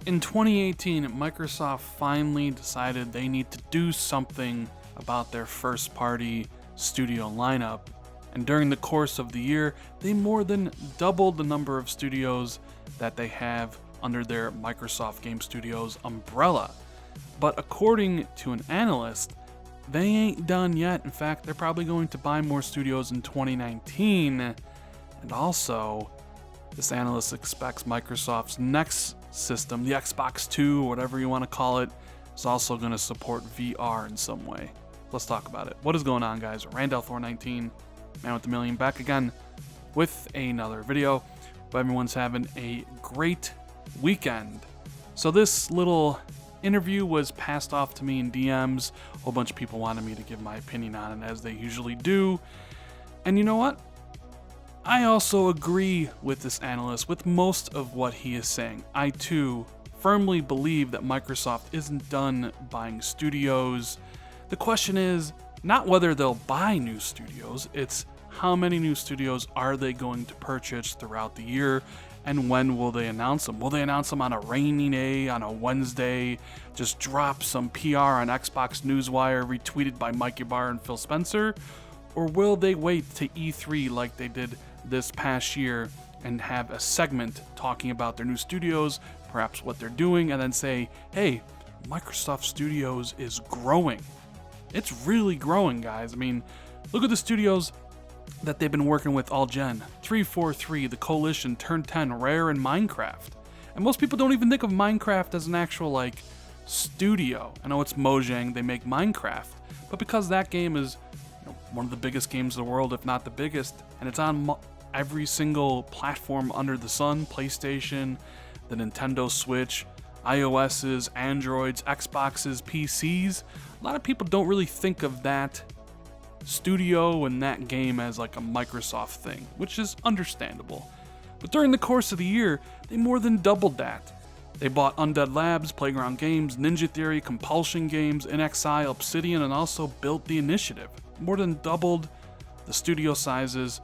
in 2018, Microsoft finally decided they need to do something about their first-party studio lineup, and during the course of the year, they more than doubled the number of studios that they have under their Microsoft Game Studios umbrella. But according to an analyst, they ain't done yet. In fact, they're probably going to buy more studios in 2019. And also, this analyst expects Microsoft's next system, the Xbox 2, or whatever you want to call it, is also going to support VR in some way. Let's talk about it. What is going on, guys? Randall Thor 19, Man with a Million, back again with another video. Hope everyone's having a great weekend. So this little interview was passed off to me in DMs. A whole bunch of people wanted me to give my opinion on it, as they usually do. And you know what? I also agree with this analyst with most of what he is saying. I too firmly believe that Microsoft isn't done buying studios. The question is not whether they'll buy new studios, it's how many new studios are they going to purchase throughout the year, and when will they announce them? Will they announce them on a rainy day, on a Wednesday, just drop some PR on Xbox Newswire retweeted by Mikey Barr and Phil Spencer? Or will they wait to E3 like they did this past year and have a segment talking about their new studios, perhaps what they're doing, and then say, hey, Microsoft Studios is growing. It's really growing, guys. I mean, look at the studios that they've been working with all gen. 343, The Coalition, Turn 10, Rare, and Minecraft. And most people don't even think of Minecraft as an actual, studio. I know it's Mojang, they make Minecraft, but because that game is one of the biggest games in the world, if not the biggest, and it's on every single platform under the sun, PlayStation, the Nintendo Switch, iOS's, Androids, Xboxes, PCs, a lot of people don't really think of that studio and that game as like a Microsoft thing, which is understandable. But during the course of the year, they more than doubled that. They bought Undead Labs, Playground Games, Ninja Theory, Compulsion Games, InExile, Obsidian, and also built the Initiative. More than doubled the studio sizes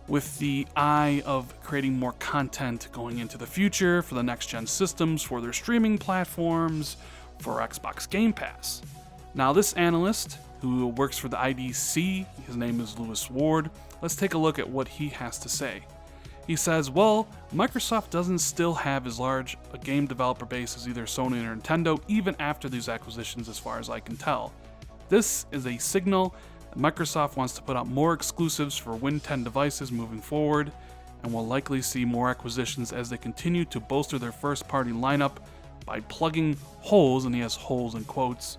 with the eye of creating more content going into the future for the next-gen systems, for their streaming platforms, for Xbox Game Pass. Now, this analyst, who works for the IDC, his name is Lewis Ward, let's take a look at what he has to say. He says, well, Microsoft doesn't still have as large a game developer base as either Sony or Nintendo, even after these acquisitions, as far as I can tell. This is a signal that Microsoft wants to put out more exclusives for Win 10 devices moving forward, and will likely see more acquisitions as they continue to bolster their first-party lineup by plugging holes, and he has holes in quotes,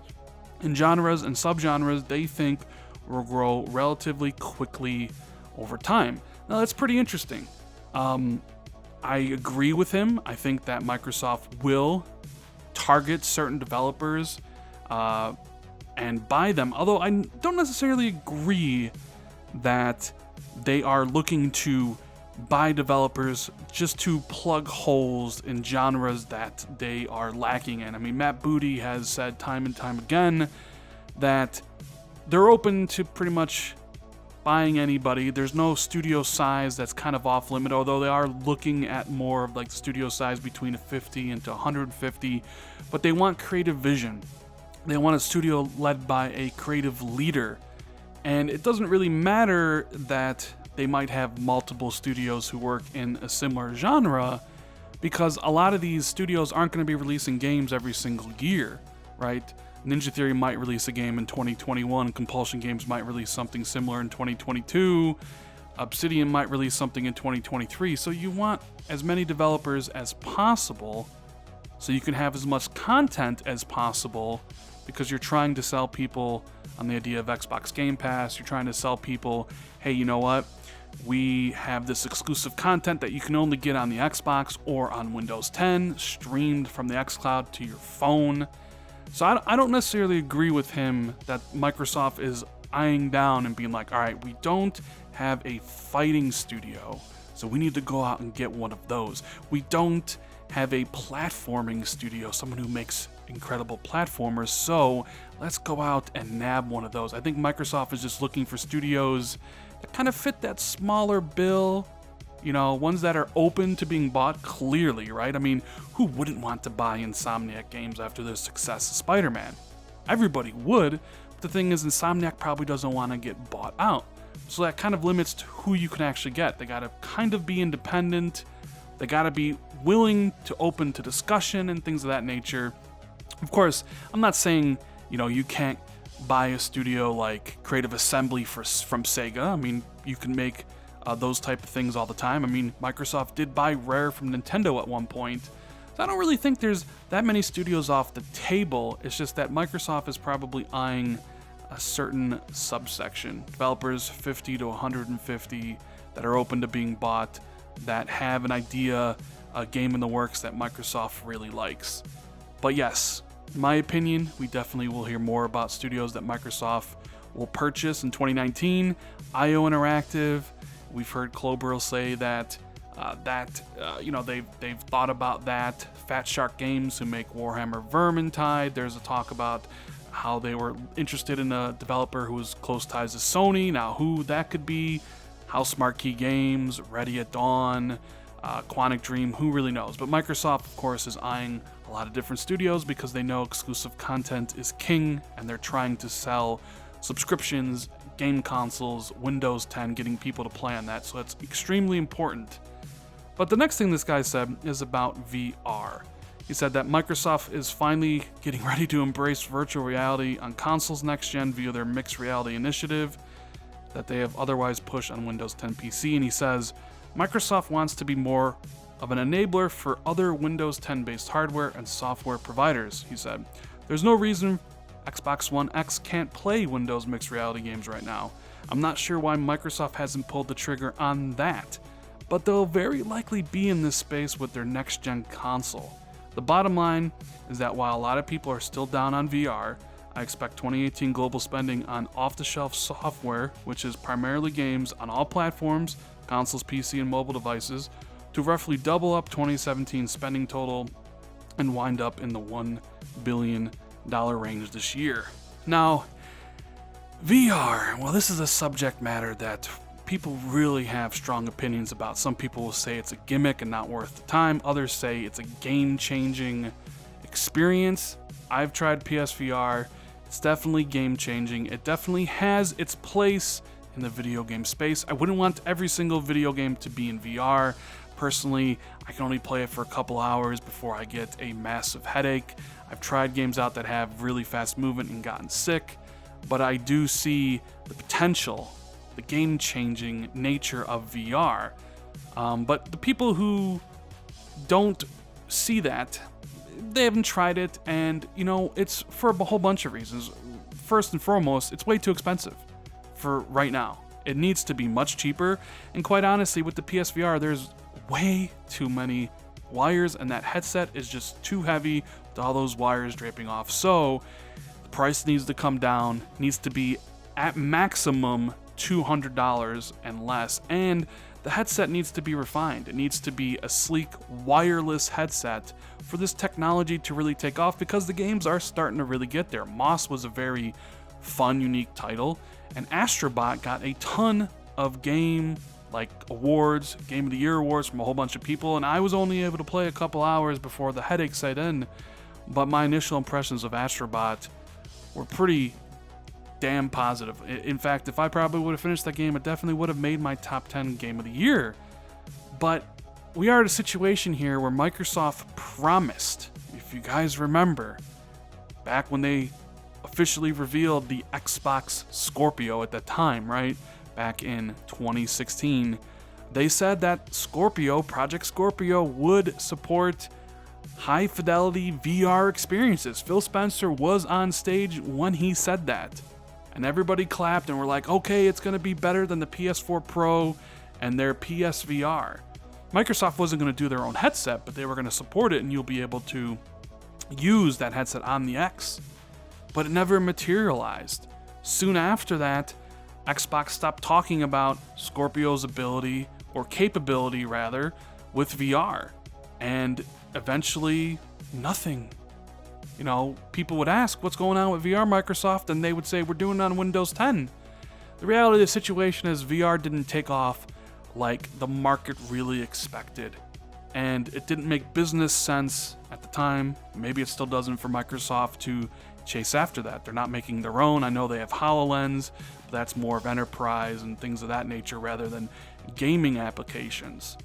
in genres and subgenres they think will grow relatively quickly over time. Now that's pretty interesting. I agree with him. I think that Microsoft will target certain developers and buy them, although I don't necessarily agree that they are looking to buy developers just to plug holes in genres that they are lacking in. I mean, Matt Booty has said time and time again that they're open to pretty much buying anybody. There's no studio size that's kind of off limit, although they are looking at more of like studio size between 50 and to 150, but they want creative vision. They want a studio led by a creative leader, and it doesn't really matter that they might have multiple studios who work in a similar genre, because a lot of these studios aren't going to be releasing games every single year, right? Ninja Theory might release a game in 2021, Compulsion Games might release something similar in 2022, Obsidian might release something in 2023, so you want as many developers as possible so you can have as much content as possible, because you're trying to sell people on the idea of Xbox Game Pass. You're trying to sell people, hey, you know what? We have this exclusive content that you can only get on the Xbox or on Windows 10, streamed from the xCloud to your phone. So I don't necessarily agree with him that Microsoft is eyeing down and being like, all right, we don't have a fighting studio, so we need to go out and get one of those. We don't have a platforming studio, someone who makes incredible platformers, so let's go out and nab one of those. I think Microsoft is just looking for studios that kind of fit that smaller bill, ones that are open to being bought clearly, right? I mean, who wouldn't want to buy Insomniac Games after the success of Spider-Man? Everybody would, but the thing is, Insomniac probably doesn't want to get bought out. So that kind of limits who you can actually get. They gotta kind of be independent, they gotta be willing to open to discussion and things of that nature. Of course, I'm not saying, you can't buy a studio like Creative Assembly from Sega. I mean, you can make those type of things all the time. I mean, Microsoft did buy Rare from Nintendo at one point. So I don't really think there's that many studios off the table. It's just that Microsoft is probably eyeing a certain subsection. Developers 50 to 150 that are open to being bought, that have an idea, a game in the works that Microsoft really likes. But yes, in my opinion, we definitely will hear more about studios that Microsoft will purchase in 2019. IO Interactive, we've heard Klobrille say that they've thought about that. Fat Shark Games, who make Warhammer Vermintide, there's a talk about how they were interested in a developer who was close ties to Sony. Now, who that could be? House Marquee Games, Ready at Dawn, Quantic Dream, who really knows? But Microsoft, of course, is eyeing a lot of different studios because they know exclusive content is king, and they're trying to sell subscriptions, game consoles, Windows 10, getting people to play on that, so that's extremely important. But the next thing this guy said is about VR. He said that Microsoft is finally getting ready to embrace virtual reality on consoles next gen via their mixed reality initiative that they have otherwise pushed on Windows 10 PC, and he says Microsoft wants to be more of an enabler for other Windows 10 based hardware and software providers. He said, "There's no reason Xbox One X can't play Windows mixed reality games right now. I'm not sure why Microsoft hasn't pulled the trigger on that, but they'll very likely be in this space with their next gen console. The bottom line is that while a lot of people are still down on VR, I expect 2018 global spending on off-the-shelf software, which is primarily games on all platforms, consoles, PC, and mobile devices, to roughly double up 2017 spending total and wind up in the $1 billion range this year." Now, VR, well, this is a subject matter that people really have strong opinions about. Some people will say it's a gimmick and not worth the time. Others say it's a game-changing experience. I've tried PSVR. It's definitely game-changing. It definitely has its place in the video game space. I wouldn't want every single video game to be in VR. Personally, I can only play it for a couple hours before I get a massive headache. I've tried games out that have really fast movement and gotten sick, but I do see the potential, the game-changing nature of VR. But the people who don't see that, they haven't tried it, and it's for a whole bunch of reasons. First and foremost, it's way too expensive for right now. It needs to be much cheaper, and quite honestly, with the PSVR, there's way too many wires, and that headset is just too heavy with all those wires draping off. So the price needs to come down, needs to be at maximum $200 and less, and the headset needs to be refined. It needs to be a sleek wireless headset for this technology to really take off, because the games are starting to really get there. Moss was a very fun, unique title, and Astrobot got a ton of game awards, Game of the Year awards from a whole bunch of people, and I was only able to play a couple hours before the headache set in, but my initial impressions of Astrobot were pretty damn positive. In fact, if I probably would have finished that game, it definitely would have made my top 10 Game of the Year. But we are at a situation here where Microsoft promised, if you guys remember, back when they officially revealed the Xbox Scorpio at that time, right? Back in 2016, they said that Project Scorpio would support high fidelity VR experiences. Phil Spencer was on stage when he said that, and everybody clapped and were like, okay, it's going to be better than the PS4 Pro and their PSVR. Microsoft wasn't going to do their own headset, but they were going to support it, and you'll be able to use that headset on the X. But it never materialized. Soon after that, Xbox stopped talking about Scorpio's ability, or capability rather, with VR. And eventually, nothing. People would ask, what's going on with VR, Microsoft? And they would say, we're doing it on Windows 10. The reality of the situation is VR didn't take off like the market really expected. And it didn't make business sense at the time. Maybe it still doesn't for Microsoft to chase after that. They're not making their own. I know they have HoloLens, but that's more of enterprise and things of that nature rather than gaming applications.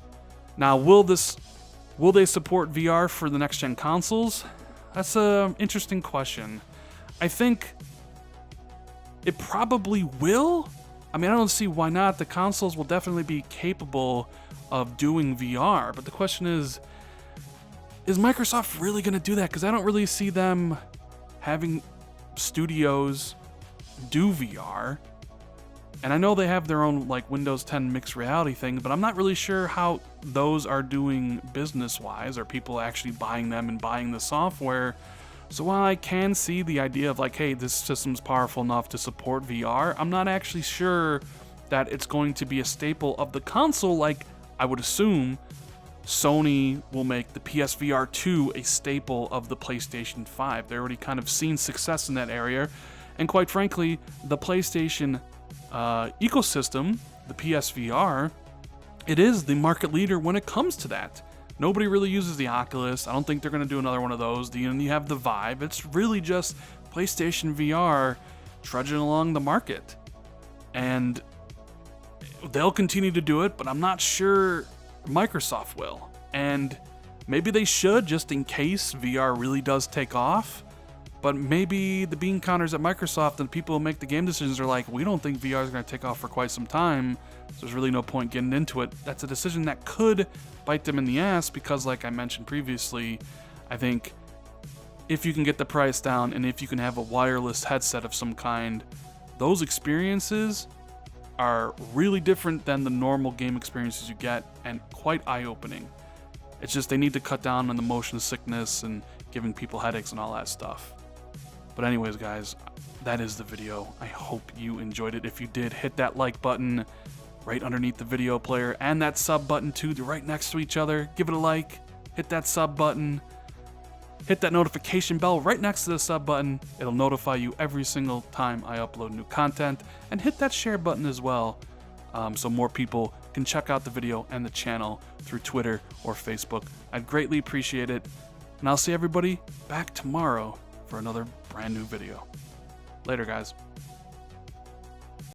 Now, will they support VR for the next gen consoles? That's an interesting question. I think it probably will. I mean, I don't see why not. The consoles will definitely be capable of doing VR, but the question is Microsoft really going to do that? Because I don't really see them having studios do VR. And I know they have their own like Windows 10 mixed reality thing, but I'm not really sure how those are doing business-wise. Are people actually buying them and buying the software? So while I can see the idea of like, hey, this system's powerful enough to support VR, I'm not actually sure that it's going to be a staple of the console. Like, I would assume Sony will make the PSVR 2 a staple of the PlayStation 5. They're already kind of seen success in that area. And quite frankly, the PlayStation ecosystem, the PSVR, it is the market leader when it comes to that. Nobody really uses the Oculus. I don't think they're going to do another one of those. And you have the Vive. It's really just PlayStation VR trudging along the market. And they'll continue to do it, but I'm not sure Microsoft will. And maybe they should, just in case VR really does take off. But maybe the bean counters at Microsoft and people who make the game decisions are like, we don't think VR is going to take off for quite some time, so there's really no point getting into it. That's a decision that could bite them in the ass because, like I mentioned previously, I think if you can get the price down and if you can have a wireless headset of some kind, those experiences are really different than the normal game experiences you get and quite eye-opening. It's just they need to cut down on the motion sickness and giving people headaches and all that stuff. But anyways, guys, that is the video. I hope you enjoyed it. If you did, hit that like button right underneath the video player and that sub button too. They're right next to each other. Give it a like, hit that sub button, hit that notification bell right next to the sub button. It'll notify you every single time I upload new content, and hit that share button as well so more people can check out the video and the channel through Twitter or Facebook. I'd greatly appreciate it, and I'll see everybody back tomorrow for another brand new video. Later, guys.